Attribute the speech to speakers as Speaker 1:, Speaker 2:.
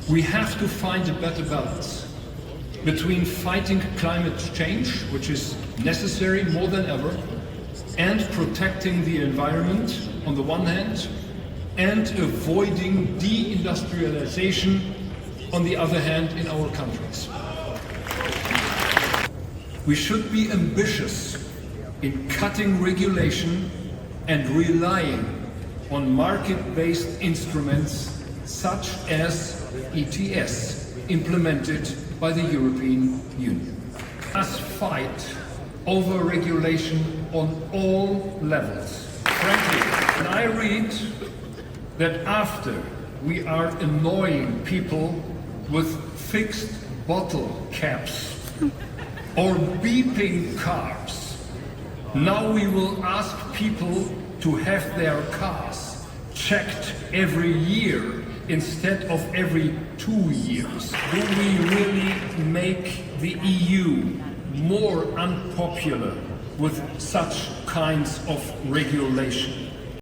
Speaker 1: We have to find a better balance between fighting climate change, which is necessary more than ever, and protecting the environment on the one hand, and avoiding deindustrialization on the other hand in our countries. We should be ambitious in cutting regulation and relying on market-based instruments such as ETS, implemented by the European Union. Us fight over regulation on all levels. Frankly, when I read that after we are annoying people with fixed bottle caps or beeping cars, now we will ask people to have their cars checked every year instead of every 2 years. Do we really make the EU more unpopular with such kinds of regulation?